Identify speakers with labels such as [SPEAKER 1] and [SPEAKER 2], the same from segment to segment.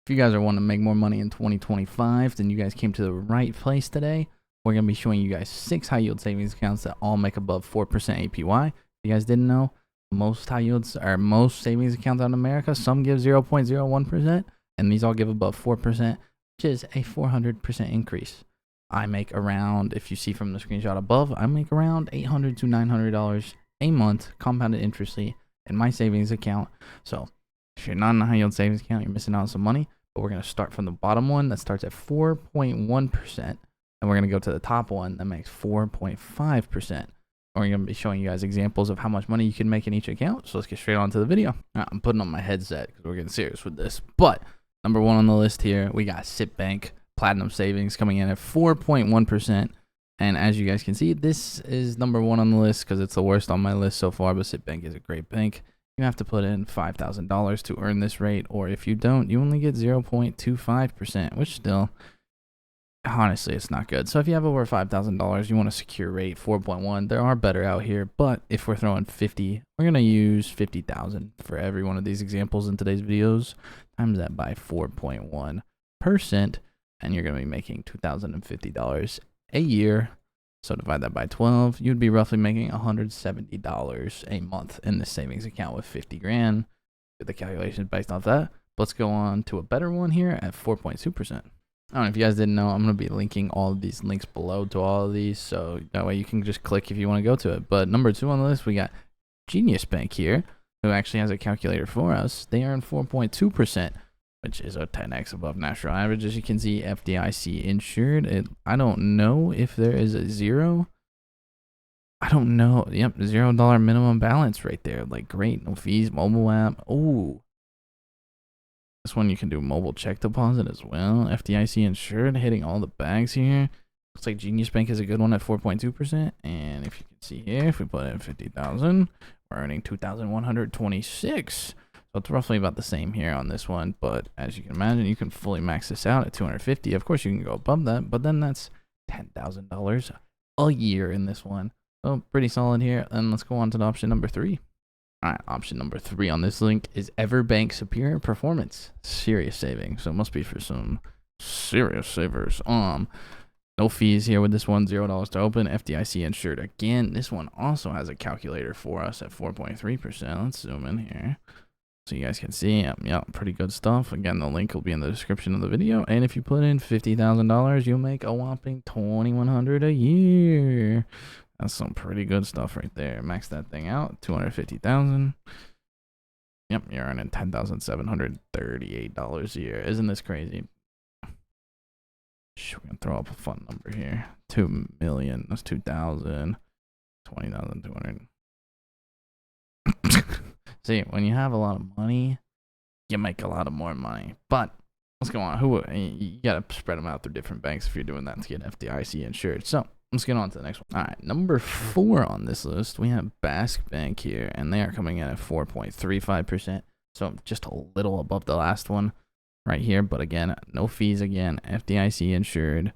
[SPEAKER 1] If you guys are wanting to make more money in 2025, then you guys came to the right place today. We're going to be showing you guys 6 high yield savings accounts that all make above 4% APY. If you guys didn't know, most high yields or most savings accounts out in America, some give 0.01%, and these all give above 4%, which is a 400% increase. I make around, if you see from the screenshot above, I make around $800 to $900 a month compounded interest in my savings account. So if you're not in a high yield savings account, you're missing out on some money. But we're going to start from the bottom one that starts at 4.1%. And we're going to go to the top one that makes 4.5%. And we're going to be showing you guys examples of how much money you can make in each account. So let's get straight on to the video. Right, I'm putting on my headset because we're getting serious with this. But number one on the list here, we got Citibank Platinum Savings coming in at 4.1%. And as you guys can see, this is number one on the list because it's the worst on my list so far. But Citibank is a great bank. You have to put in $5,000 to earn this rate, or if you don't, you only get 0.25%, which still, honestly, it's not good. So if you have over $5,000, you want a secure rate, 4.1. There are better out here, but if we're throwing 50, we're going to use 50,000 for every one of these examples in today's videos. Times that by 4.1%, and you're going to be making $2,050 a year. So divide that by 12, you'd be roughly making $170 a month in the savings account with 50 grand. Do the calculations based off that. Let's go on to a better one here at 4.2%. I don't know if you guys didn't know, I'm going to be linking all of these links below to all of these. So that way you can just click if you want to go to it. But number 2 on the list, we got Genius Bank here, who actually has a calculator for us. They earn 4.2%. which is a 10x above national average. As you can see, FDIC insured. I don't know if there is a zero. I don't know. Yep, $0 minimum balance right there. Like, great. No fees, mobile app. Oh, this one you can do mobile check deposit as well. FDIC insured, hitting all the bags here. Looks like Genius Bank is a good one at 4.2%. And if you can see here, if we put in 50,000, we're earning 2,126. So it's roughly about the same here on this one, but as you can imagine, you can fully max this out at 250. Of course, you can go above that, but then that's $10,000 a year in this one. So pretty solid here. And let's go on to the option number 3. All right, option number 3 on this link is Everbank Superior Performance Serious Savings. So it must be for some serious savers. No fees here with this one, $0 to open. FDIC insured again. This one also has a calculator for us at 4.3%. Let's zoom in here, so you guys can see. Yeah, pretty good stuff. Again, the link will be in the description of the video. And if you put in $50,000, you'll make a whopping $2,100 a year. That's some pretty good stuff right there. Max that thing out, $250,000. Yep, you're earning $10,738 a year. Isn't this crazy? We're gonna throw up a fun number here. 2 million. That's 2,000. 20,200. See, when you have a lot of money, you make a lot of more money. But let's go on. You gotta spread them out through different banks if you're doing that to get FDIC insured. So let's get on to the next one. All right, number 4 on this list, we have Basque Bank here, and they are coming in at 4.35%. So just a little above the last one right here. But again, no fees again. FDIC insured.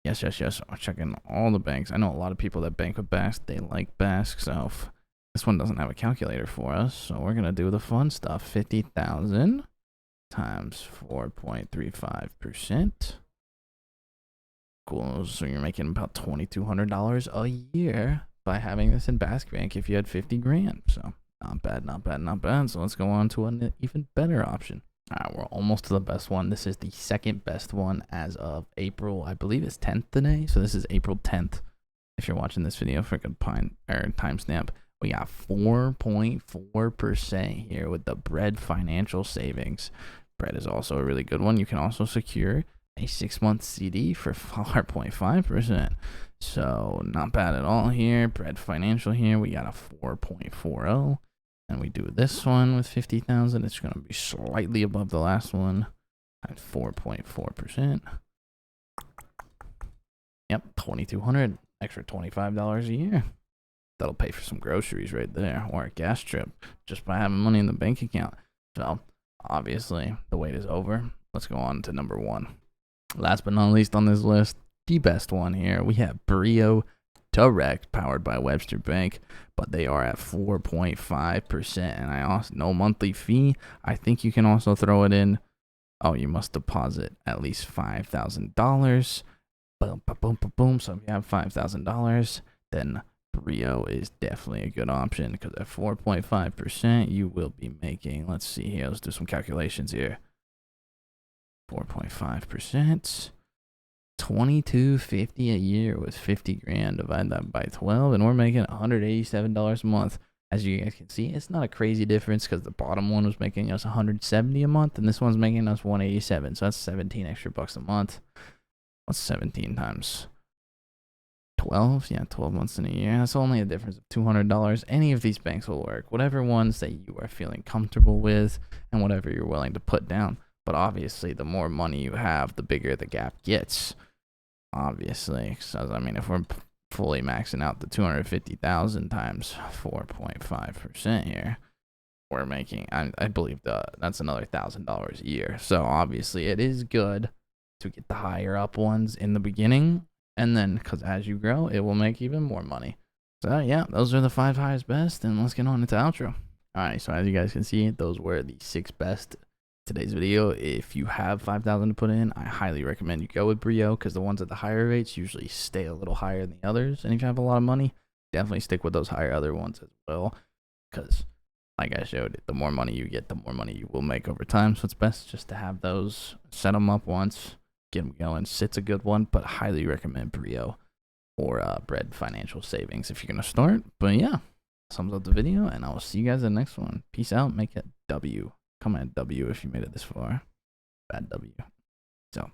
[SPEAKER 1] Yes. I'm checking all the banks. I know a lot of people that bank with Basque. They like Basque, so this one doesn't have a calculator for us, so we're gonna do the fun stuff. 50,000 times 4.35%. Cool. So you're making about $2,200 a year by having this in Basque Bank if you had 50 grand. So not bad. So let's go on to an even better option. All right, we're almost to the best one. This is the second best one as of April. I believe it's 10th today. So this is April 10th. If you're watching this video for a good timestamp. We got 4.4% here with the Bread Financial Savings. Bread is also a really good one. You can also secure a 6-month CD for 4.5%. So not bad at all here. Bread Financial here, we got a 4.40. And we do this one with 50,000. It's going to be slightly above the last one at 4.4%. Yep, 2,200, extra $25 a year. That'll pay for some groceries right there, or a gas trip, just by having money in the bank account. So obviously the wait is over. Let's go on to number 1. Last but not least on this list, the best one here, we have Brio Direct, powered by Webster Bank, but they are at 4.5%, and I also no monthly fee. I think you can also throw it in Oh, you must deposit at least $5,000. Boom, boom, boom, boom, boom. So if you have $5,000, then Brio is definitely a good option because at 4.5%, you will be making, let's see here, let's do some calculations here. 4.5%, $22.50 a year with 50 grand. Divide that by 12, and we're making $187 a month. As you guys can see, it's not a crazy difference because the bottom one was making us $170 a month, and this one's making us $187. So that's 17 extra bucks a month. What's 17 times 12? Yeah, 12 months in a year. That's only a difference of $200. Any of these banks will work. Whatever ones that you are feeling comfortable with and whatever you're willing to put down. But obviously, the more money you have, the bigger the gap gets. Obviously, so I mean, if we're fully maxing out the 250,000 times 4.5% here, we're making, I believe that's another $1,000 a year. So obviously, it is good to get the higher up ones in the beginning, and then because as you grow, it will make even more money. So yeah, those are the 5 highest best, and let's get on into outro. All right, so as you guys can see, those were the 6 best today's video. If you have 5,000 to put in, I highly recommend you go with Brio because the ones at the higher rates usually stay a little higher than the others. And if you have a lot of money, definitely stick with those higher other ones as well, because like I showed, the more money you get, the more money you will make over time. So it's best just to have those, set them up once, get them going. Sit's a good one, but highly recommend Brio or Bread Financial Savings if you're gonna start. But yeah, sums up the video, and I will see you guys in the next one. Peace out. Make it W. Comment W if you made it this far. Bad W. So.